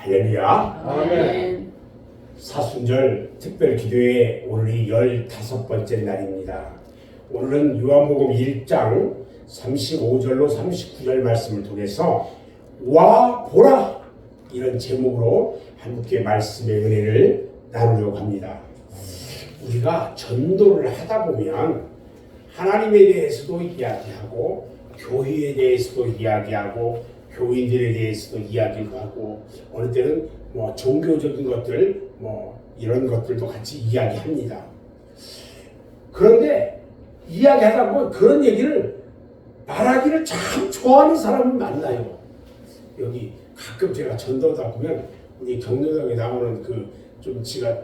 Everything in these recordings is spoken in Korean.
할렐루야. 아멘. 사순절 특별기도회 오늘이 15번째 날입니다. 오늘은 요한복음 1장 35절로 39절 말씀을 통해서 와 보라 이런 제목으로 함께 말씀의 은혜를 나누려고 합니다. 우리가 전도를 하다 보면 하나님에 대해서도 이야기하고 교회에 대해서도 이야기하고 교인들에 대해서도 이야기도 하고 어느 때는 종교적인 것들 이런 것들도 같이 이야기합니다. 그런데 이야기하다 보면 그런 얘기를 말하기를 참 좋아하는 사람을 만나요. 여기 가끔 제가 전도하다 보면 우리 경로당에 나오는 좀 지가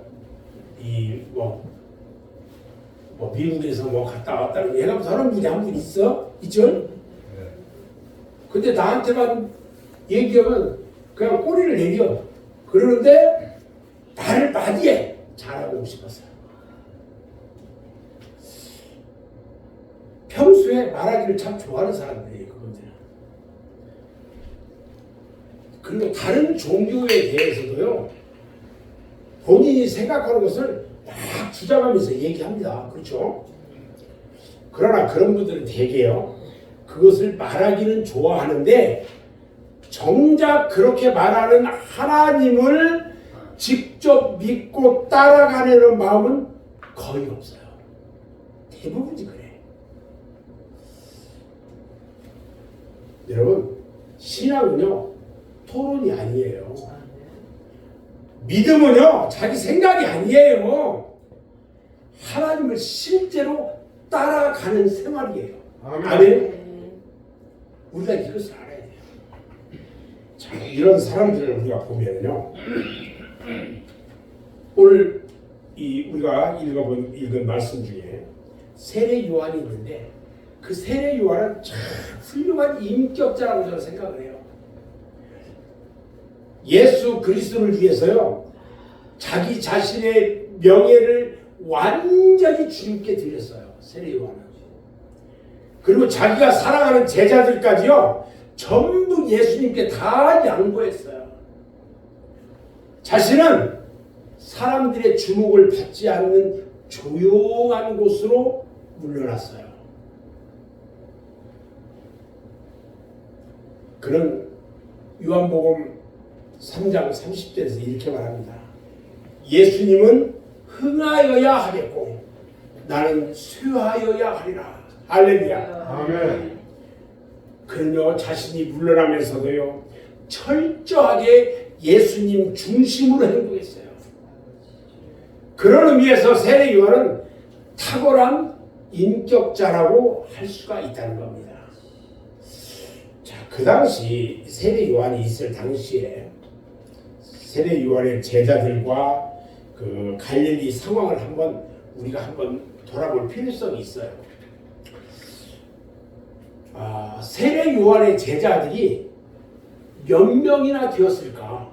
미국에서 갔다 왔다는 얘가 저런 분이 한 분 있죠? 근데 나한테만 얘기하면 그냥 꼬리를 내려. 그러는데 나를 맞이해. 잘하고 싶었어요. 평소에 말하기를 참 좋아하는 사람들이에요. 그분들은. 그리고 다른 종교에 대해서도요. 본인이 생각하는 것을 막 주장하면서 얘기합니다. 그렇죠? 그러나 그런 분들은 대개요. 그것을 말하기는 좋아하는데 정작 그렇게 말하는 하나님을 직접 믿고 따라가려는 마음은 거의 없어요. 대부분이 그래. 여러분, 신앙은요 토론이 아니에요. 믿음은요 자기 생각이 아니에요. 하나님을 실제로 따라가는 생활이에요. 아멘. 우리가 이것을 알아야 돼요. 자, 이런 사람들을 우리가 보면요, 오늘 우리가 읽은 말씀 중에 세례 요한이 있는데 그 세례 요한은 참 훌륭한 인격자라고 저는 생각을 해요. 예수 그리스도를 위해서요 자기 자신의 명예를 완전히 주님께 드렸어요. 세례 요한은. 그리고 자기가 사랑하는 제자들까지요 전부 예수님께 다 양보했어요. 자신은 사람들의 주목을 받지 않는 조용한 곳으로 물러났어요. 그는 요한복음 3장 30절에서 이렇게 말합니다. 예수님은 흥하여야 하겠고 나는 쇠하여야 하리라. 할렐루야. 아멘. 그는요 자신이 물러나면서도요 철저하게 예수님 중심으로 행동했어요. 그런 의미에서 세례 요한은 탁월한 인격자라고 할 수가 있다는 겁니다. 자, 그 당시 세례 요한이 있을 당시에 세례 요한의 제자들과 그 갈릴리 상황을 우리가 한번 돌아볼 필요성이 있어요. 세례 요한의 제자들이 몇 명이나 되었을까?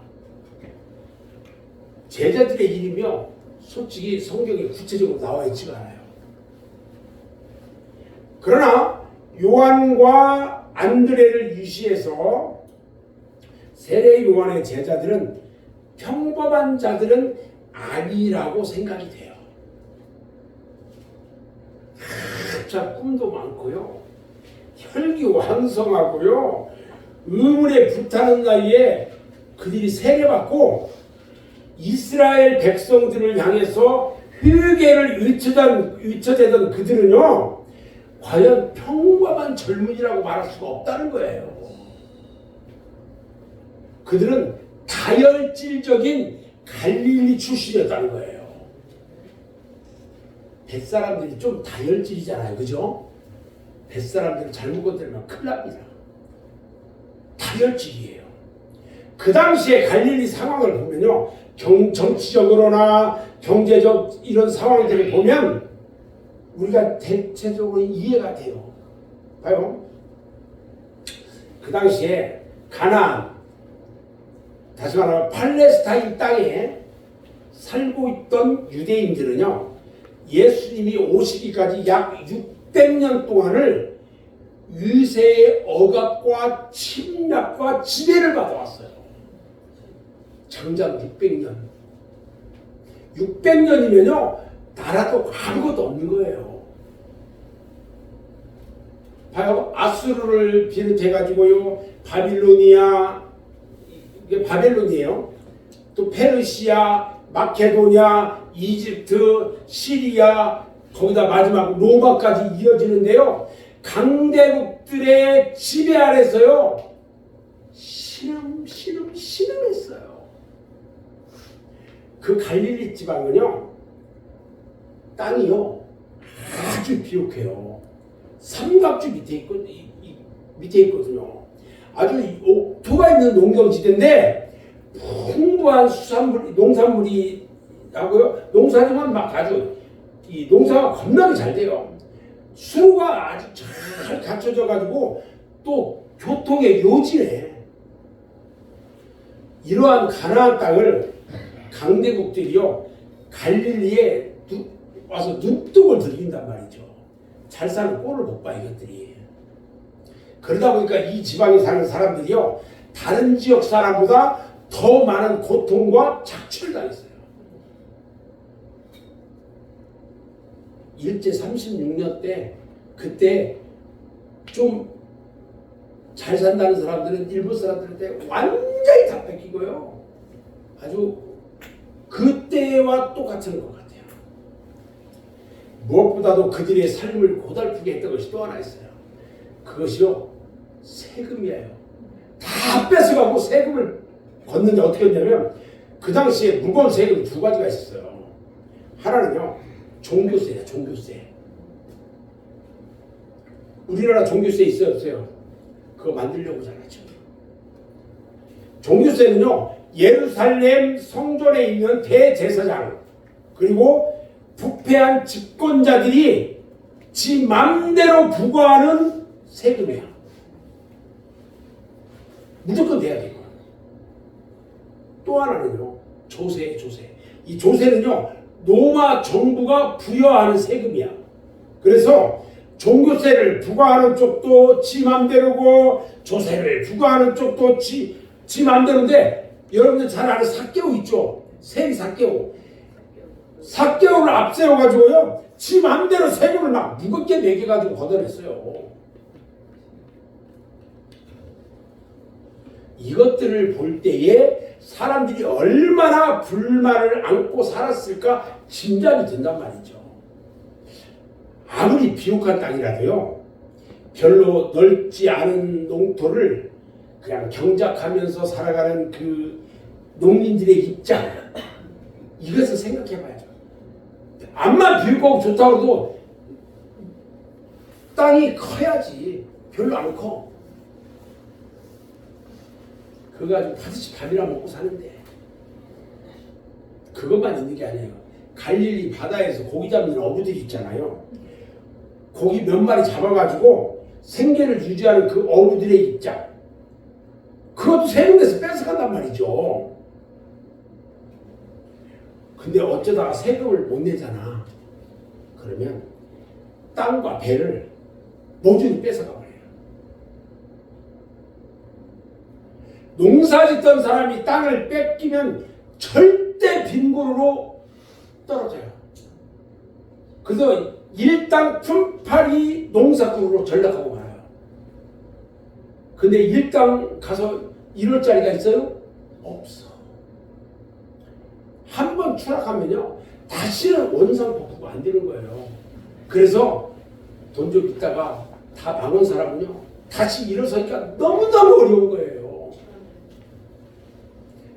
제자들의 이름이요 솔직히 성경에 구체적으로 나와 있지가 않아요. 그러나 요한과 안드레를 유시해서 세례 요한의 제자들은 평범한 자들은 아니라고 생각이 돼요. 자, 꿈도 많고요. 혈기왕성하고요. 의문에 불타는 나이에 그들이 세례받고 이스라엘 백성들을 향해서 회개를 외쳐대던 그들은요. 과연 평범한 젊은이라고 말할 수가 없다는 거예요. 그들은 다혈질적인 갈릴리 출신이었다는 거예요. 뱃사람들이 좀 다혈질이잖아요. 그죠? 뱃사람들은 잘못 건드리면 큰일 납니다. 다혈질이에요. 그 당시에 갈릴리 상황을 보면요. 정치적으로나 경제적 이런 상황들을 보면 우리가 대체적으로 이해가 돼요. 봐요. 그 당시에 가나안, 다시 말하면 팔레스타인 땅에 살고 있던 유대인들은요. 예수님이 오시기까지 약 600년 동안을 유세의 억압과 침략과 지배를 받아왔어요. 장장 600년. 600년이면요 나라도 아무것도 없는 거예요. 봐요. 아수르를 비롯해가지고요 바빌로니아, 이게 바벨론이에요. 또 페르시아, 마케도냐, 이집트, 시리아, 거기다 마지막 로마까지 이어지는데요. 강대국들의 지배 아래서요 신음했어요. 그 갈릴리 지방은요 땅이요 아주 비옥해요. 삼각주 밑에 있거든요. 아주 옥토가 있는 농경지대인데 풍부한 농산물이 하고요. 농사지만 막 아주 이 농사가 겁나게 잘 돼요. 수로가 아주 잘 갖춰져 가지고 또 교통의 요지네. 이러한 가나안 땅을 강대국들이요 갈릴리에 와서 눈독을 들긴단 말이죠. 잘 사는 꼴을 못 봐 이것들이. 그러다 보니까 이 지방에 사는 사람들이요 다른 지역 사람보다 더 많은 고통과 착취를 당했어요. 일제 36년 때 그때 좀 잘 산다는 사람들은 일본 사람들한테 완전히 다 뺏기고요. 아주 그때와 똑같은 것 같아요. 무엇보다도 그들의 삶을 고달프게 했던 것이 또 하나 있어요. 그것이요 세금이에요. 다 뺏어가고 세금을 걷는데 어떻게 했냐면 그 당시에 무거운 세금이 두 가지가 있었어요. 하나는요 종교세예요. 종교세. 우리나라 종교세 있어요 없어요? 그거 만들려고 잘하죠. 종교세는요 예루살렘 성전에 있는 대제사장 그리고 부패한 집권자들이 지 맘대로 부과하는 세금이야. 무조건 돼야 돼요. 또 하나는요 조세예요. 조세. 이 조세는요 로마 정부가 부여하는 세금이야. 그래서 종교세를 부과하는 쪽도 지 맘대로고 조세를 부과하는 쪽도 지 맘대로인데 여러분들 잘 아는 삭개오 있죠? 세리 삭개오. 삭개오를 앞세워가지고요 지 맘대로 세금을 막 무겁게 매겨가지고 걷어냈어요. 이것들을 볼 때에 사람들이 얼마나 불만을 안고 살았을까 짐작이 된단 말이죠. 아무리 비옥한 땅이라도요 별로 넓지 않은 농토를 그냥 경작하면서 살아가는 그 농민들의 입장 이것을 생각해봐야죠. 암만 비옥하고 좋다고 해도 땅이 커야지. 별로 안 커. 그거 가지고 다시 밥이나 먹고 사는데 그것만 있는 게 아니에요. 갈릴리 바다에서 고기 잡는 어부들이 있잖아요. 고기 몇 마리 잡아가지고 생계를 유지하는 그 어부들의 입장 그것도 세금에서 뺏어간단 말이죠. 근데 어쩌다가 세금을 못 내잖아. 그러면 땅과 배를 모조리 뺏어가 버려요. 농사 짓던 사람이 땅을 뺏기면 절대 빈곤으로 떨어져요. 그래서 일당 품팔이 농사꾼으로 전락하고 말아요. 근데 일당 가서 이럴 자리가 있어요? 없어. 한 번 추락하면요 다시는 원상복구가 안 되는 거예요. 그래서 돈 좀 있다가 다 망한 사람은요 다시 일어서니까 너무너무 어려운 거예요.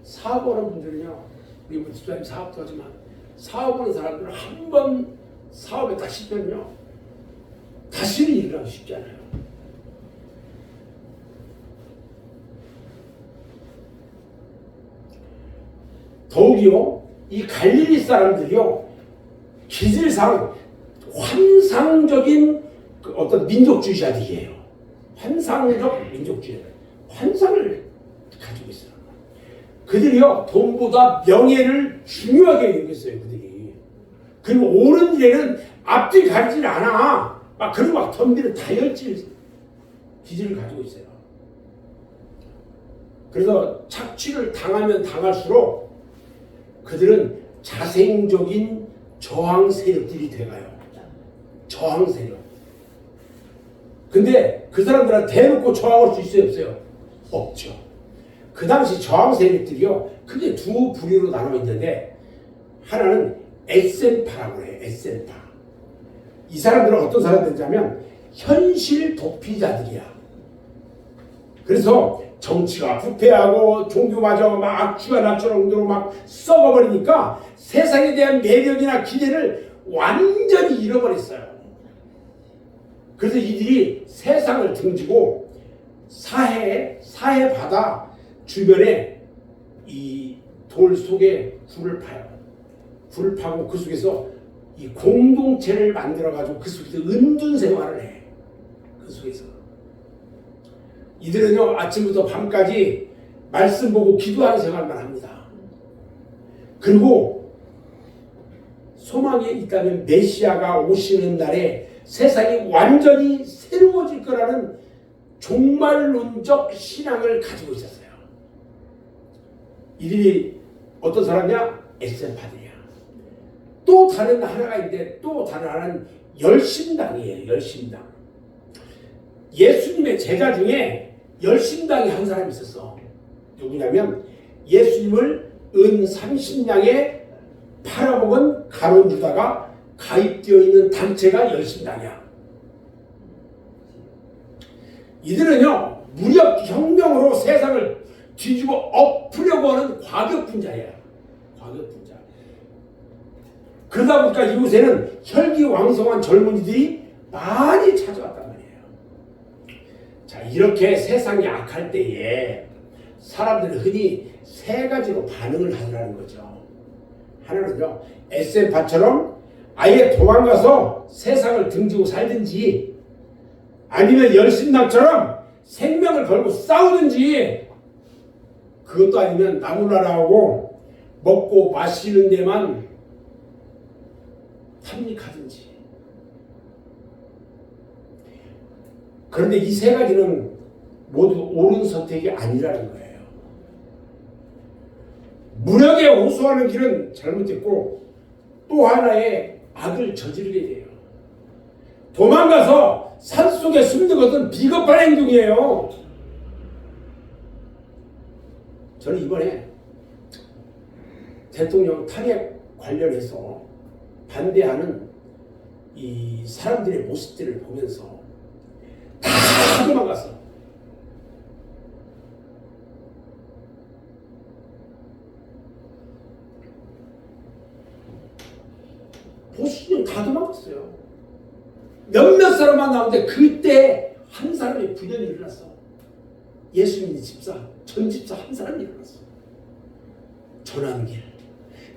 사업하는 분들은요 우리 뭐 집사님 사업도 하지만 사업하는 사람들은 한 번 사업에 딱 실패하면요 다시는 일어나기 쉽지 않아요. 더욱이요 이 갈릴리 사람들이요 기질상 환상적인 그 어떤 민족주의자들이에요. 환상적 민족주의, 환상을 가지고 있어요. 그들이요 돈보다 명예를 중요하게 여겼어요. 그들이. 그리고 옳은 일에는 앞뒤 가리질 않아. 막 그리고 막 덤비는 다혈질 기질을 가지고 있어요. 그래서 착취를 당하면 당할수록 그들은 자생적인 저항 세력들이 돼가요. 저항 세력. 근데 그 사람들은 대놓고 저항할 수 있어요, 없어요? 없죠. 그 당시 저항 세력들이요, 크게 두 부류로 나눠 있는데, 하나는 에센파라고 해요. 에센파. 이 사람들은 어떤 사람들이냐면 현실 도피자들이야. 그래서 정치가 부패하고 종교마저 막 악취가 날 정도로 막 썩어버리니까 세상에 대한 매력이나 기대를 완전히 잃어버렸어요. 그래서 이들이 세상을 등지고 사해 바다 주변에 이 돌 속에 굴을 파요. 굴을 파고 그 속에서 이 공동체를 만들어가지고 그 속에서 은둔 생활을 해. 그 속에서. 이들은요, 아침부터 밤까지 말씀 보고 기도하는 생활만 합니다. 그리고 소망이 있다면 메시아가 오시는 날에 세상이 완전히 새로워질 거라는 종말론적 신앙을 가지고 있었어요. 이들이 어떤 사람이냐? 에센파들이야. 또 다른 하나가 있는데, 또 다른 하나는 열심당이에요. 열심당. 예수님의 제자 중에 열심당이 한 사람이 있었어. 누구냐면 예수님을 은 30냥에 팔아먹은 가룟 유다가 가입되어 있는 단체가 열심당이야. 이들은요, 무력 혁명으로 세상을 뒤집어 엎으려고 하는 과격분자예요. 과격분자. 그러다 보니까 이곳에는 혈기왕성한 젊은이들이 많이 찾아왔단 말이에요. 자, 이렇게 세상이 악할 때에 사람들은 흔히 세 가지로 반응을 하더라는 거죠. 하나는요, 에센파처럼 아예 도망가서 세상을 등지고 살든지, 아니면 열심당처럼 생명을 걸고 싸우든지, 그것도 아니면 나무라라하고 먹고 마시는 데만 탐닉하든지. 그런데 이 세 가지는 모두 옳은 선택이 아니라는 거예요. 무력에 호소하는 길은 잘못됐고, 또 하나의 악을 저지르게 돼요. 도망가서 산속에 숨는 것은 비겁한 행동이에요. 저는 이번에 대통령 탄핵 관련해서 반대하는 이 사람들의 모습들을 보면서 다 도망갔어. 보시면 다 도망갔어요. 몇몇 사람만 나오는데 그때 한 사람의 분연이 일어났어. 예수님 집사, 전 집사 한 사람이 일어났어. 전환길.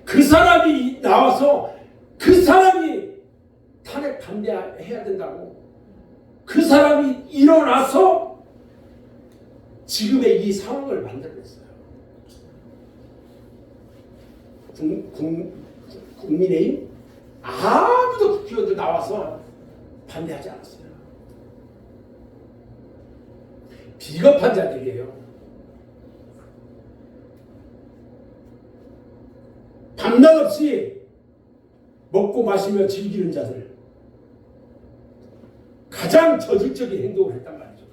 그 사람이 나와서 그 사람이 탄핵 반대해야 된다고. 그 사람이 일어나서 지금의 이 상황을 만들어냈어요. 국민의힘 아무도 국회의원들 나와서 반대하지 않았어요. 비겁한 자들이에요. 밤낮 없이 먹고 마시며 즐기는 자들. 가장 저질적인 행동을 했단 말이죠.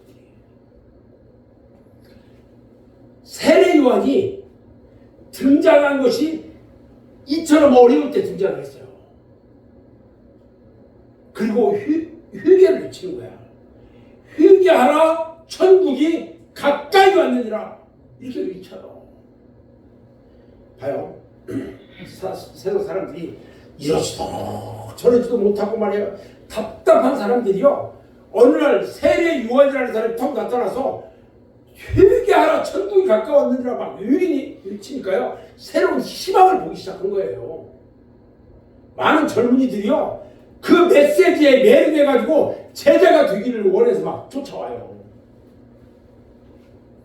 세례 요한이 등장한 것이 이처럼 어려울 때 등장을 했어요. 그리고 회개를 외치는 거야. 회개하라, 천국이 가까이 왔느니라. 이렇게 외쳐요. 봐요. 세상 사람들이 이러지도 저러지도 못하고 말이에요. 답답한 사람들이요, 어느 날 세례 요한이라는 사람이 턱 나타나서 회개하라, 천국이 가까웠느니라 막 외치니까요, 새로운 희망을 보기 시작한 거예요. 많은 젊은이들이요, 그 메시지에 매료돼가지고 제자가 되기를 원해서 막 쫓아와요.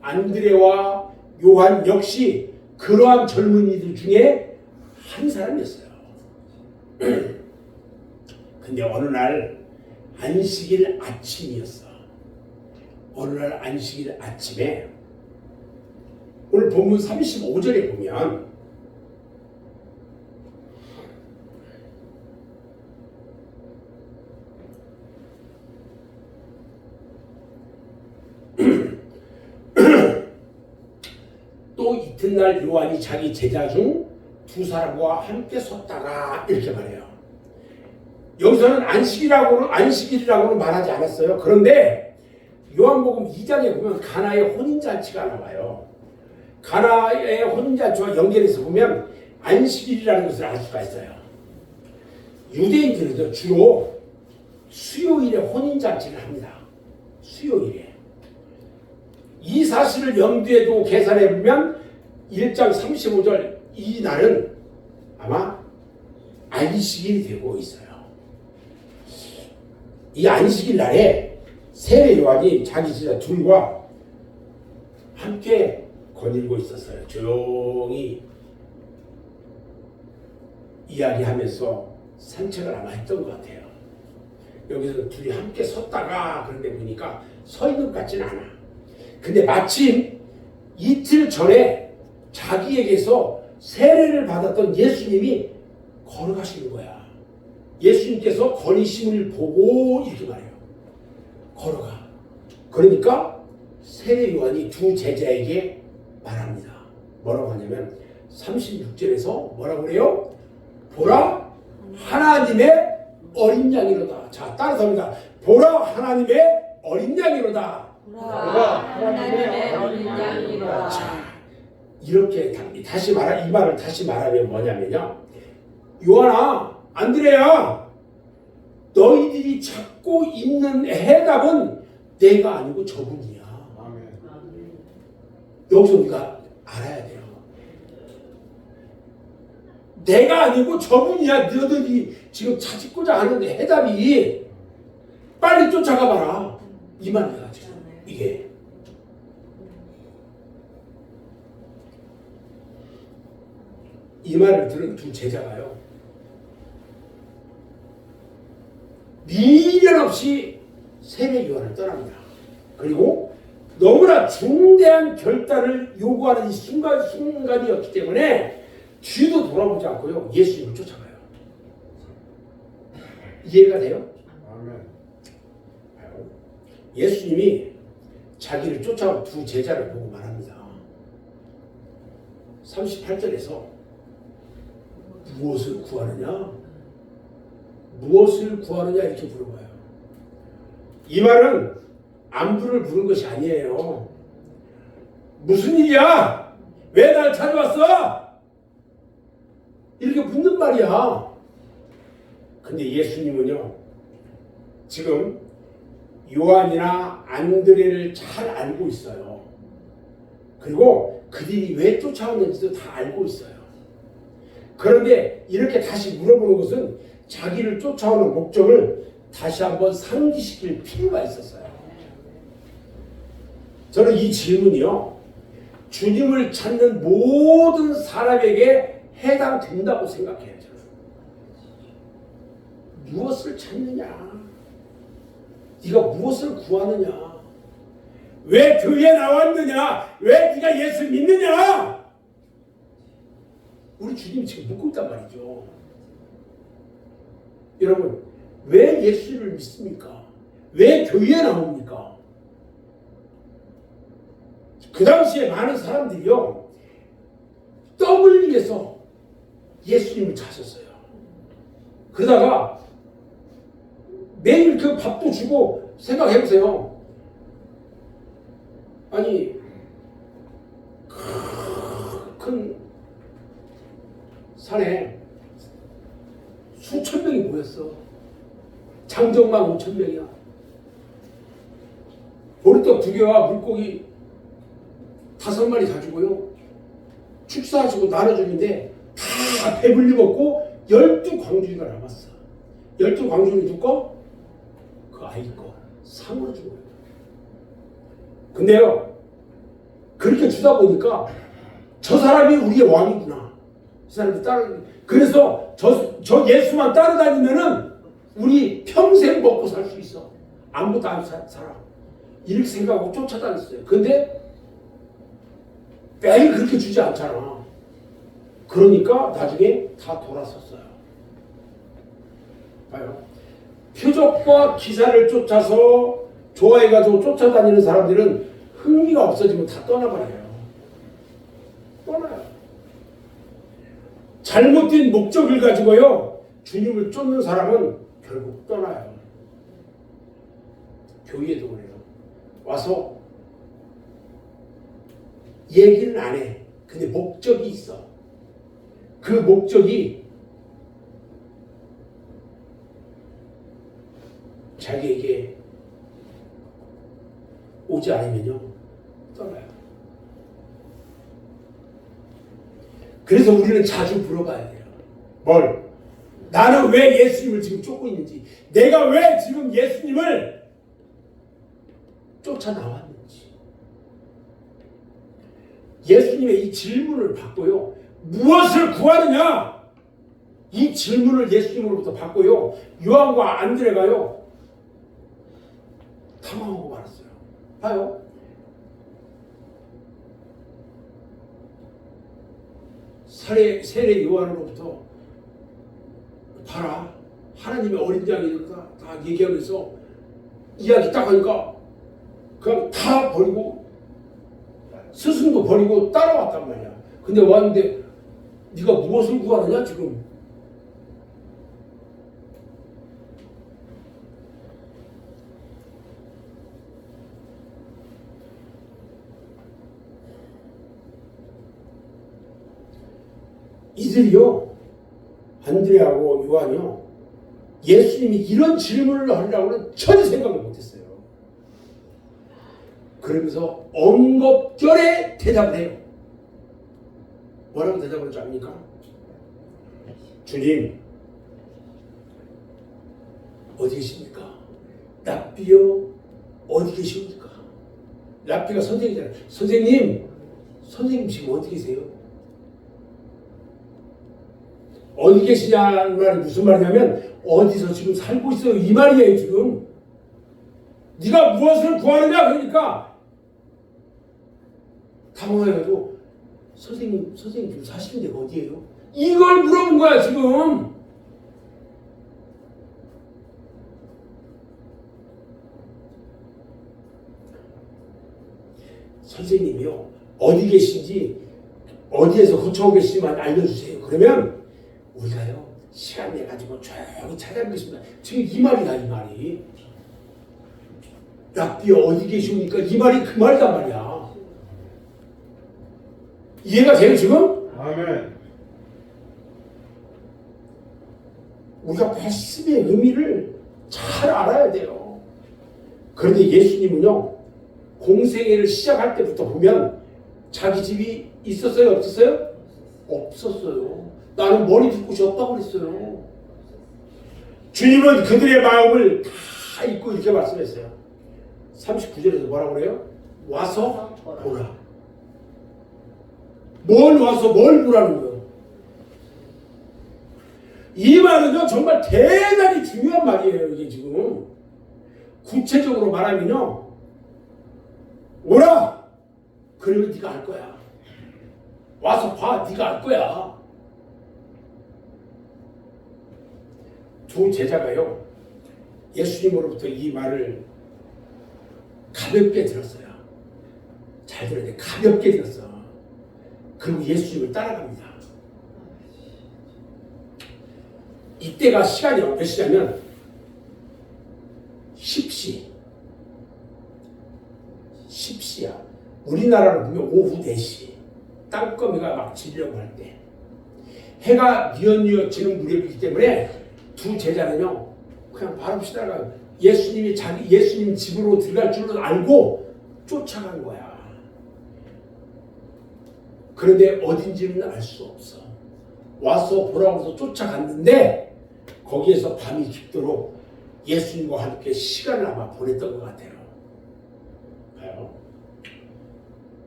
안드레와 요한 역시 그러한 젊은이들 중에 한 사람이었어요. 근데 어느 날 안식일 아침이었어. 어느 날 안식일 아침에 오늘 본문 35절에 보면 또 이튿날 요한이 자기 제자 중 두 사람과 함께 섰다가 이렇게 말해요. 여기서는 안식일이라고는 말하지 않았어요. 그런데 요한복음 2장에 보면 가나의 혼인잔치가 나와요. 가나의 혼인잔치와 연결해서 보면 안식일이라는 것을 알 수가 있어요. 유대인들은 주로 수요일에 혼인잔치를 합니다. 수요일에. 이 사실을 염두에 두고 계산해 보면 1장 35절 이 날은 아마 안식일이 되고 있어요. 이 안식일 날에 세례 요한이 자기 제자 둘과 함께 거닐고 있었어요. 조용히 이야기하면서 산책을 아마 했던 것 같아요. 여기서 둘이 함께 섰다가 그런데 보니까 서 있는 것 같지는 않아. 근데 마침 이틀 전에 자기에게서 세례를 받았던 예수님이 걸어가시는 거야. 예수님께서 거니심을 보고 이렇게 말해요. 걸어가. 그러니까 세례 요한이 두 제자에게 말합니다. 뭐라고 하냐면 36절에서 뭐라고 그래요? 보라 하나님의 어린 양이로다. 자, 따라서 합니다. 보라 하나님의 어린 양이로다. 보라 하나님의 어린 양이로다. 자, 이렇게 다시 이 말을 다시 말하면 뭐냐면요. 요한아, 안드레야, 너희들이 찾고 있는 해답은 내가 아니고 저분이야. 아멘. 여기서 우리가 알아야 돼요. 내가 아니고 저분이야. 너희들이 지금 찾고자 하는 해답이 빨리 쫓아가 봐라. 이 말이야 지금 이게. 이 말을 들은 두 제자가요. 미련 없이 세례 요한을 떠납니다. 그리고 너무나 중대한 결단을 요구하는 이 순간이었기 때문에 뒤도 돌아보지 않고요. 예수님을 쫓아가요. 이해가 돼요? 아멘. 예수님이 자기를 쫓아온 두 제자를 보고 말합니다. 38절에서 무엇을 구하느냐? 무엇을 구하느냐? 이렇게 물어봐요. 이 말은 안부를 묻는 것이 아니에요. 무슨 일이야? 왜 날 찾아왔어? 이렇게 묻는 말이야. 근데 예수님은요, 지금 요한이나 안드레를 잘 알고 있어요. 그리고 그들이 왜 쫓아왔는지도 다 알고 있어요. 그런데 이렇게 다시 물어보는 것은 자기를 쫓아오는 목적을 다시 한번 상기시킬 필요가 있었어요. 저는 이 질문이요, 주님을 찾는 모든 사람에게 해당된다고 생각해요. 저는. 무엇을 찾느냐? 네가 무엇을 구하느냐? 왜 교회에 나왔느냐? 왜 네가 예수 믿느냐? 우리 주님 지금 묻고 있단 말이죠. 여러분, 왜 예수를 믿습니까? 왜 교회에 나옵니까? 그 당시에 많은 사람들이요, 떡을 위해서 예수님을 찾았어요. 그러다가 매일 그 밥도 주고, 생각해보세요. 아니, 큰 산에 수천 명이 모였어. 장정만 5천 명이야. 보리떡 2개와 물고기 5마리 가지고요, 축사하시고 나눠주는데 다 배불리 먹고 12광주리가 남았어. 12광주리 누거? 그 아이 거 상으로 준 거예요. 근데요, 그렇게 주다 보니까 저 사람이 우리의 왕이구나. 이 사람이 그래서 저 예수만 따라다니면은 우리 평생 먹고 살 수 있어. 아무것도 안 살아. 이렇게 생각하고 쫓아다녔어요. 근데 매일 그렇게 주지 않잖아. 그러니까 나중에 다 돌아섰어요. 봐요. 표적과 기사를 쫓아서 좋아해가지고 쫓아다니는 사람들은 흥미가 없어지면 다 떠나버려요. 떠나요. 잘못된 목적을 가지고요 주님을 쫓는 사람은 결국 떠나요. 교회도 그래요. 와서 얘기는 안 해. 근데 목적이 있어. 그 목적이 자기에게 오지 않으면요 떠나요. 그래서 우리는 자주 물어봐야 돼요. 뭘? 나는 왜 예수님을 지금 쫓고 있는지, 내가 왜 지금 예수님을 쫓아 나왔는지. 예수님의 이 질문을 받고요, 무엇을 구하느냐? 이 질문을 예수님으로부터 받고요, 요한과 안드레가요 당황하고 말았어요. 봐요. 세례 요한으로부터 봐라, 하나님의 어린 양이니까 다 얘기하면서 이야기 딱 하니까 그냥 다 버리고 스승도 버리고 따라왔단 말이야. 근데 왔는데 네가 무엇을 구하느냐 지금? 이들이요, 안드레하고 요한이요, 예수님이 이런 질문을 하려고는 전혀 생각을 못했어요. 그러면서 엉겁결에 대답을 해요. 뭐라고 대답을 줄 압니까? 주님, 어디 계십니까? 랍비요, 어디 계십니까? 랍비가 선생님이잖아요. 선생님 지금 어디 계세요? 어디 계시냐는 말이 무슨 말이냐면 어디서 지금 살고 있어요 이 말이에요. 지금 네가 무엇을 구하느냐 그러니까 당황해가지고 선생님 지금 사시는 데가 어디예요? 이걸 물어본 거야 지금. 선생님이요 어디 계신지, 어디에서 거처하고 계시지만 알려주세요. 그러면 우리가요 시간 내가지고 조용히 찾아보겠습니다. 지금 이 말이다. 이 말이 랍비여 어디 계십니까? 이 말이 그 말이단 말이야. 이해가 돼요 지금? 아멘. 우리가 말씀의 의미를 잘 알아야 돼요. 그런데 예수님은요 공생애를 시작할 때부터 보면 자기 집이 있었어요 없었어요? 없었어요. 나는 머리 붓고 곳이 없다고 그랬어요. 주님은 그들의 마음을 다 잊고 이렇게 말씀했어요. 39절에서 뭐라고 그래요? 와서 보라. 뭘 와서 뭘 보라는 거예요? 이 말은요 정말 대단히 중요한 말이에요. 이게 지금 구체적으로 말하면요 오라. 그러면 네가 알 거야. 와서 봐. 네가 알 거야. 두 제자가요 예수님으로부터 이 말을 가볍게 들었어요. 잘 들어야 돼. 가볍게 들었어. 그리고 예수님을 따라갑니다. 이때가 시간이 몇 시냐면 10시야. 우리나라로 보면 오후 4시. 땅거미가 막 지려고 할 때. 해가 뉘엿뉘엿 지는 무렵이기 때문에 두 제자는요 그냥 바로없이 따라가요. 예수님 집으로 들어갈 줄은 알고 쫓아간 거야. 그런데 어딘지는 알 수 없어. 와서 보라고 해서 쫓아갔는데 거기에서 밤이 깊도록 예수님과 함께 시간을 아마 보냈던 것 같아요. 봐요.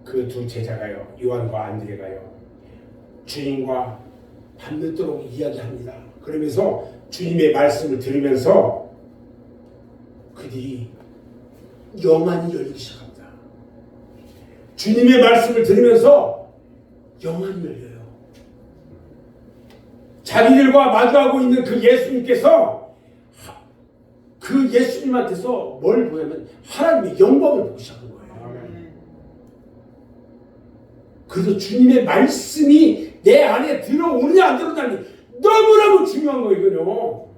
그 두 제자가요 요한과 안드레가요 주님과 밤늦도록 이야기합니다. 그러면서 주님의 말씀을 들으면서 그들이 영안이 열리기 시작합니다. 주님의 말씀을 들으면서 영안이 열려요. 자기들과 마주하고 있는 그 예수님께서 그 예수님한테서 뭘 보냐면 하나님의 영광을 보기 시작한 거예요. 그래서 주님의 말씀이 내 안에 들어오느냐 안 들어오느냐 너무너무 중요한 거예요. 이거요.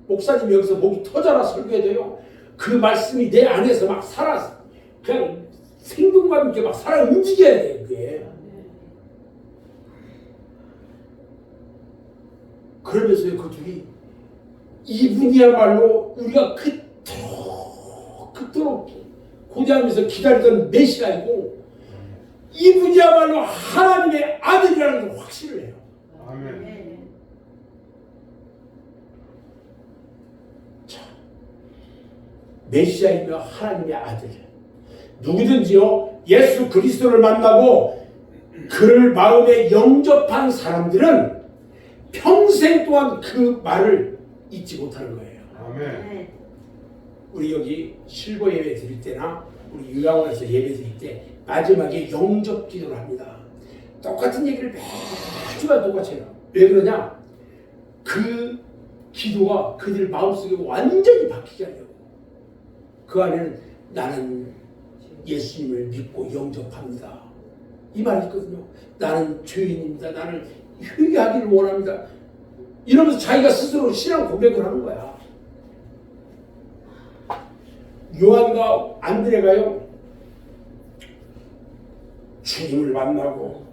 목사님 여기서 목이 터져라 설교해도요. 그 말씀이 내 안에서 막 살아 그냥 생동감 있게 막 살아 움직여야 돼요. 그게. 그러면서요 그 둘이 이분이야말로 우리가 그토록 고대하면서 기다리던 메시아이고 이분이야말로 하나님의 아들이라는 걸 확신을 해요. 아멘. 자, 메시아이며 하나님의 아들 누구든지요 예수 그리스도를 만나고 그를 마음에 영접한 사람들은 평생 동안 그 말을 잊지 못하는 거예요. 아멘. 우리 여기 실버 예배 드릴 때나 우리 요양원에서 예배 드릴 때 마지막에 영접 기도를 합니다. 똑같은 얘기를 매주마다 똑같이 해요. 왜 그러냐? 그 기도가 그들 마음속에 완전히 바뀌게 하려고. 그 안에는 나는 예수님을 믿고 영접합니다. 이 말이 있거든요. 나는 죄인입니다. 나는 회개하기를 원합니다. 이러면서 자기가 스스로 신앙 고백을 하는 거야. 요한과 안드레가요 주님을 만나고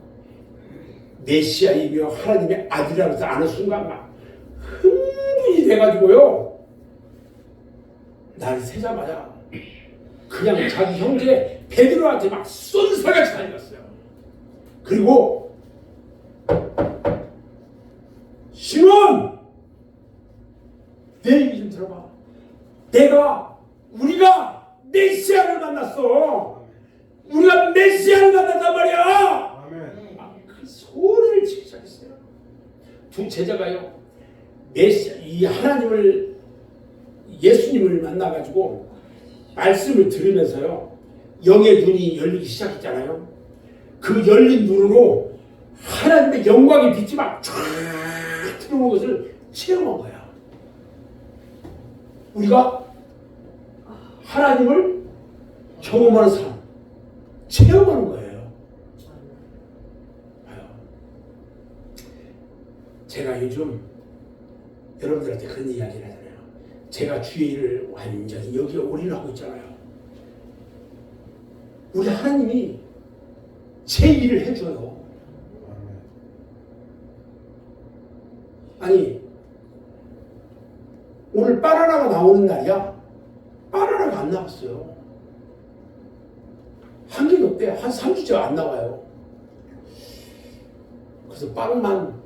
메시아이며 하나님의 아들이라고 아는 순간 막 흥분이 돼가지고요 나를 세자마자 그냥 자기 형제 베드로한테 막 쏜살같이 달렸어요. 그리고 시몬 내 얘기 좀 들어봐. 우리가 메시아를 만났어. 우리가 메시아를 만났단 말이야. 아멘. 그 소리를 치기 시작했어요. 두 제자가요 메시아 이 하나님을 예수님을 만나가지고 말씀을 들으면서요 영의 눈이 열리기 시작했잖아요. 그 열린 눈으로 하나님의 영광의 빛이 막 쫙 들어오는 것을 체험한 거야. 우리가 하나님을 경험하는 삶, 체험하는 거예요. 제가 요즘 여러분들한테 그런 이야기를 하잖아요. 제가 주의 일을 완전히 여기에 올인하고 있잖아요. 우리 하나님이 제 일을 해줘요. 아니 오늘 바나나가 나오는 날이야. 바나나가 안 나왔어요. 한 개 몇 배, 한 3주째 안 나와요. 그래서 빵만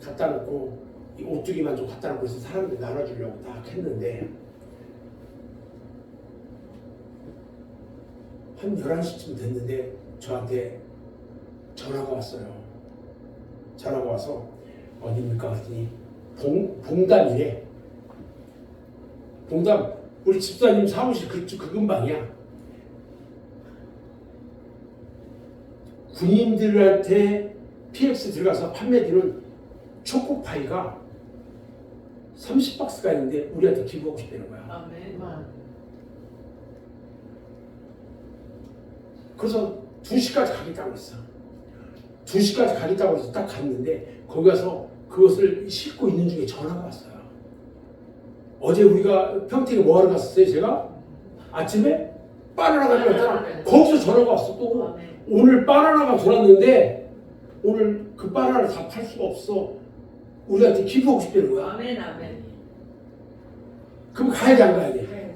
갖다 놓고 이 오뚜기만 좀 갖다 놓고 해서 사람들 나눠주려고 딱 했는데 한 11시쯤 됐는데 저한테 전화가 왔어요. 전화가 와서 어디입니까? 그랬더니 봉담이래. 봉담 우리 집사님 사무실 그쪽 그 근방이야. 군인들한테 PX 들어가서 판매되는 초코파이가 30박스가 있는데 우리한테 기부하고 싶다는 거야. 아멘. 그래서 2시까지 가겠다고 했어. 2시까지 가겠다고 해서 딱 갔는데 거기 가서 그것을 싣고 있는 중에 전화가 왔어요. 어제 우리가 평택에 뭐 하러 갔었어요? 제가 아침에 바나나 가지고 갔잖아. 거기서 전화가 왔어. 또 오늘 바나나가 돌았는데 오늘 그 바나나를 다 팔 수가 없어. 우리한테 기부하고 싶다는 거야. 아멘. 아멘. 그럼 가야 돼 안 가야 돼?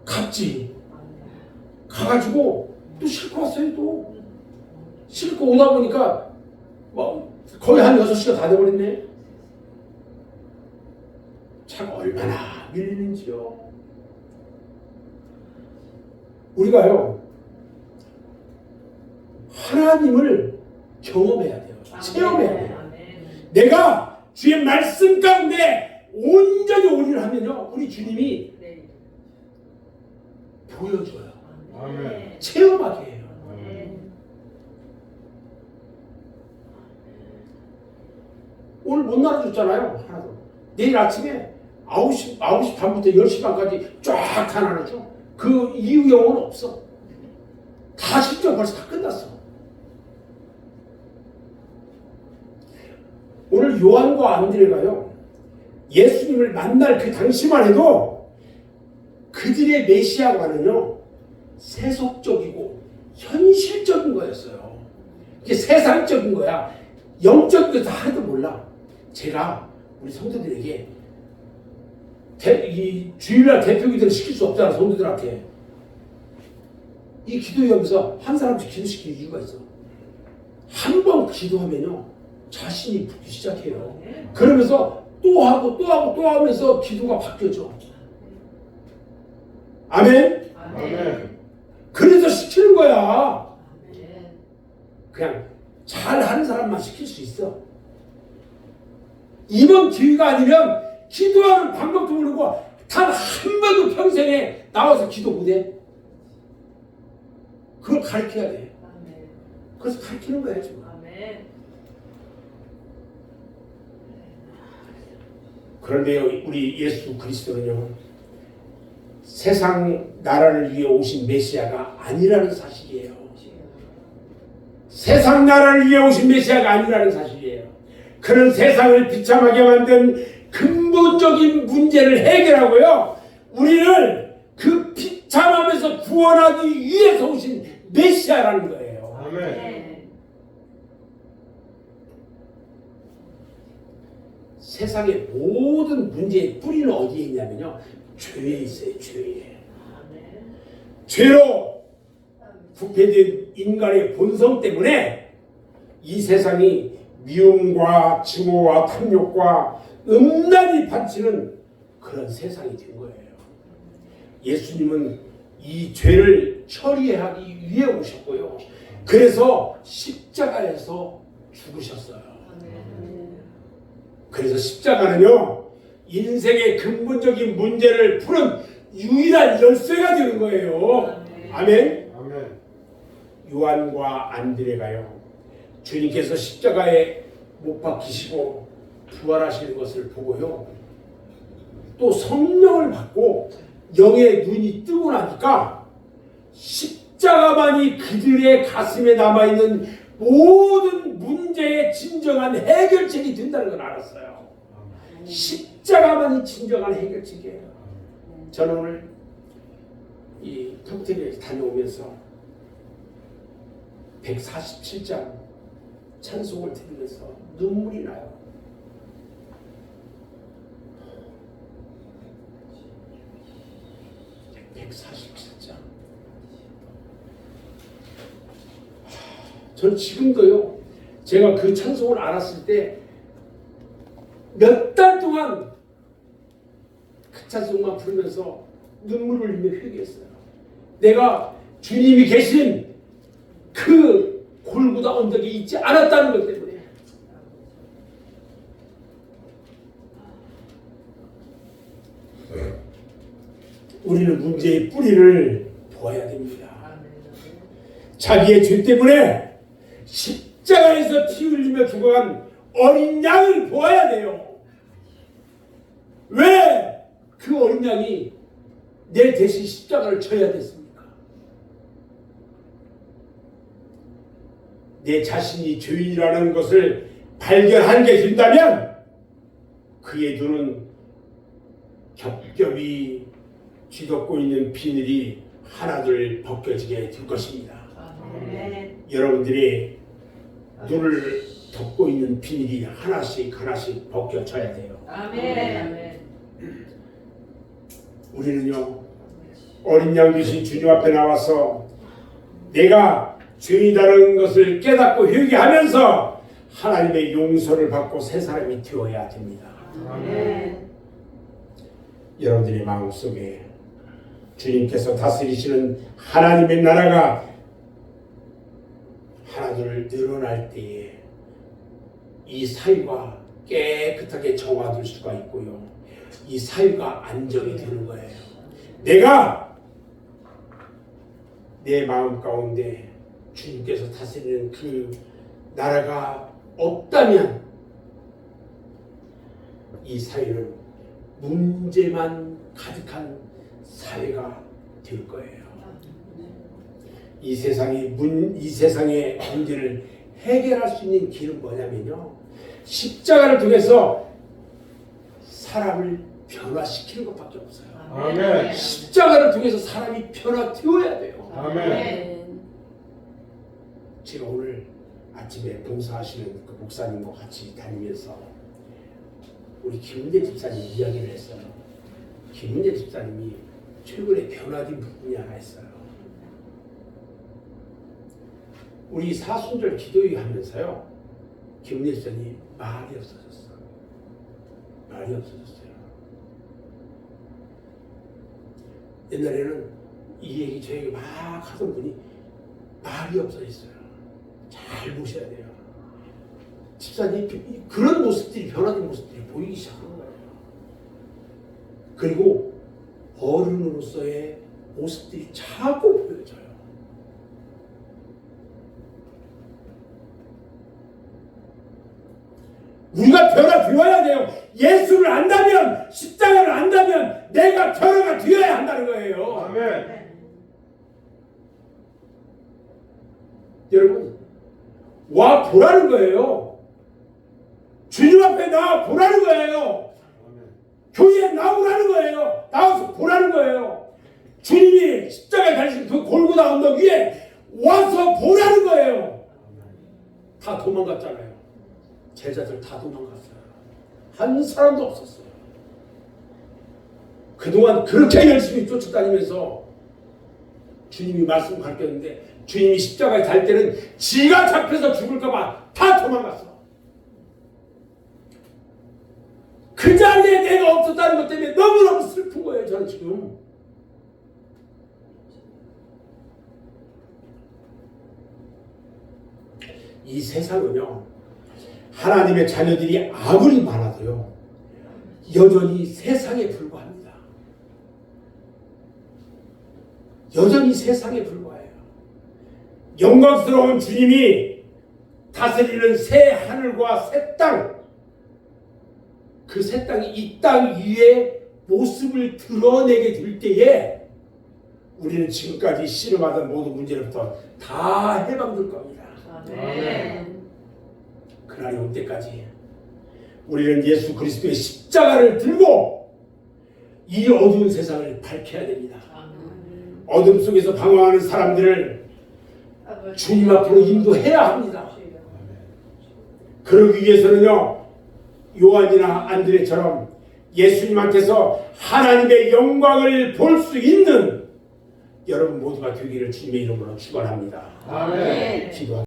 갔지. 가가지고 또 싣고 왔어요. 또 싣고 오다 보니까 뭐 거의 한 6시가 다 돼버렸네. 참 얼마나 밀리는지요. 우리가요 하나님을 경험해야 돼요. 체험해야 돼요. 내가 주의 말씀 가운데 온전히 올인하면요 우리 주님이 보여줘요. 아멘. 체험하게 해요. 오늘 못 나눠줬잖아요. 하나도. 내일 아침에 9시 반부터 10시 반까지 쫙 다 나눠줘. 그 이후 영어는 없어. 다 실전 벌써 다 끝났어. 오늘 요한과 안드레가요, 예수님을 만날 그 당시만 해도 그들의 메시아관은요, 세속적이고 현실적인 거였어요. 이게 세상적인 거야. 영적인 거 다 하나도 몰라. 제가 우리 성도들에게 이 주일날 대표기도를 시킬 수 없잖아, 성도들한테. 이 기도하면서 한 사람씩 기도시킬 이유가 있어. 한 번 기도하면요, 자신이 붙기 시작해요. 그러면서 또 하고 또 하고 또 하면서 기도가 바뀌어져. 아멘? 아멘. 그래서 시키는 거야. 그냥 잘하는 사람만 시킬 수 있어. 이번 기회가 아니면 기도하는 방법도 모르고 단 한 번도 평생에 나와서 기도 못해. 그걸 가르쳐야 돼. 그래서 가르치는 거야 지금. 그런데 우리 예수 그리스도는요, 세상 나라를 위해 오신 메시아가 아니라는 사실이에요. 세상 나라를 위해 오신 메시아가 아니라는 사실이에요. 그는 세상을 비참하게 만든 근본적인 문제를 해결하고요, 우리를 그 비참함에서 구원하기 위해서 오신 메시아라는 거예요. 아멘. 세상의 모든 문제의 뿌리는 어디에 있냐면요, 죄에 있어요. 죄에. 죄로 부패된 인간의 본성 때문에 이 세상이 미움과 증오와 탐욕과 음란이 판치는 그런 세상이 된 거예요. 예수님은 이 죄를 처리하기 위해 오셨고요, 그래서 십자가에서 죽으셨어요. 그래서 십자가는요, 인생의 근본적인 문제를 푸는 유일한 열쇠가 되는 거예요. 아멘. 아멘. 요한과 안드레가요, 주님께서 십자가에 못 박히시고 부활하시는 것을 보고요, 또 성령을 받고 영의 눈이 뜨고 나니까 십자가만이 그들의 가슴에 남아있는 모든 문제의 진정한 해결책이 된다는 걸 알았어요. 십자가만이 진정한 해결책이에요. 저는 오늘 이 통태에 다녀오면서 147장 찬송을 들으면서 눈물이 나요. 전 지금도요, 제가 그 찬송을 알았을 때 몇 달 동안 그 찬송만 부르면서 눈물을 흘리며 회개했어요. 내가 주님이 계신 그 골고다 언덕에 있지 않았다는 것 때문에. 우리는 문제의 뿌리를 보아야 됩니다. 자기의 죄 때문에 십자가에서 피 흘리며 죽어간 어린 양을 보아야 돼요. 왜 그 어린 양이 내 대신 십자가를 져야 됐습니까? 내 자신이 죄인이라는 것을 발견하게 된다면 그의 눈은 겹겹이 뒤덮고 있는 비늘이 하나둘 벗겨지게 될 것입니다. 여러분들이 눈을 덮고 있는 비닐이 하나씩 하나씩 벗겨져야 돼요. 아멘. 우리는요, 어린 양 되신 주님 앞에 나와서 내가 죄인이라는 것을 깨닫고 회개하면서 하나님의 용서를 받고 새 사람이 되어야 됩니다. 아멘. 여러분들의 마음속에 주님께서 다스리시는 하나님의 나라가 하나둘 늘어날 때에 이 사회가 깨끗하게 정화될 수가 있고요, 이 사회가 안정이 되는 거예요. 내가 내 마음 가운데 주님께서 다스리는 그 나라가 없다면 이 사회는 문제만 가득한 사회가 될 거예요. 이 세상의 문제를 해결할 수 있는 길은 뭐냐면요, 십자가를 통해서 사람을 변화시키는 것밖에 없어요. 아멘. 십자가를 통해서 사람이 변화되어야 돼요. 아멘. 제가 오늘 아침에 봉사하시는 그 목사님과 같이 다니면서 우리 김은재 집사님 이야기를 했어요. 김은재 집사님이 최근에 변화된 부분이 하나 있어요. 우리 사순절 기도회 하면서요, 김은재 집사님이 말이 없어졌어요. 말이 없어졌어요. 옛날에는 이 얘기 저 얘기 막 하던 분이 말이 없어졌어요. 잘 보셔야 돼요. 집사님 그런 모습들이, 변화된 모습들이 보이기 시작하는 거예요. 그리고 어른으로서의 모습들이 자꾸 보여져요. 우리가 변화되어야 돼요. 예수를 안다면, 십자가를 안다면 내가 변화가 되어야 한다는 거예요. 아멘. 여러분, 와 보라는 거예요. 주님 앞에 나와 보라는 거예요. 교회에 나오라는 거예요. 나와서 보라는 거예요. 주님이 십자가에 달리신 그 골고다 언덕 위에 와서 보라는 거예요. 다 도망갔잖아요. 제자들 다 도망갔어요. 한 사람도 없었어요. 그동안 그렇게 열심히 쫓아다니면서 주님이 말씀 가르쳤는데, 주님이 십자가에 달 때는 지가 잡혀서 죽을까봐 다 도망갔어. 그 자리에 내가 없었다는 것 때문에 너무너무 슬픈 거예요, 저는 지금. 이 세상은요, 하나님의 자녀들이 아무리 많아도요, 여전히 세상에 불과합니다. 여전히 세상에 불과해요. 영광스러운 주님이 다스리는 새 하늘과 새 땅, 그 새 땅이 이 땅 위에 모습을 드러내게 될 때에 우리는 지금까지 씨름하던 모든 문제로부터 다 해방될 겁니다. 아멘. 그날이 올 때까지 우리는 예수 그리스도의 십자가를 들고 이 어두운 세상을 밝혀야 됩니다. 어둠 속에서 방황하는 사람들을 주님 앞으로 인도해야 합니다. 그러기 위해서는요, 요한이나 안드레처럼 예수님한테서 하나님의 영광을 볼 수 있는 여러분 모두가 되기를 주님의 이름으로 축원합니다. 아멘. 기도합니다.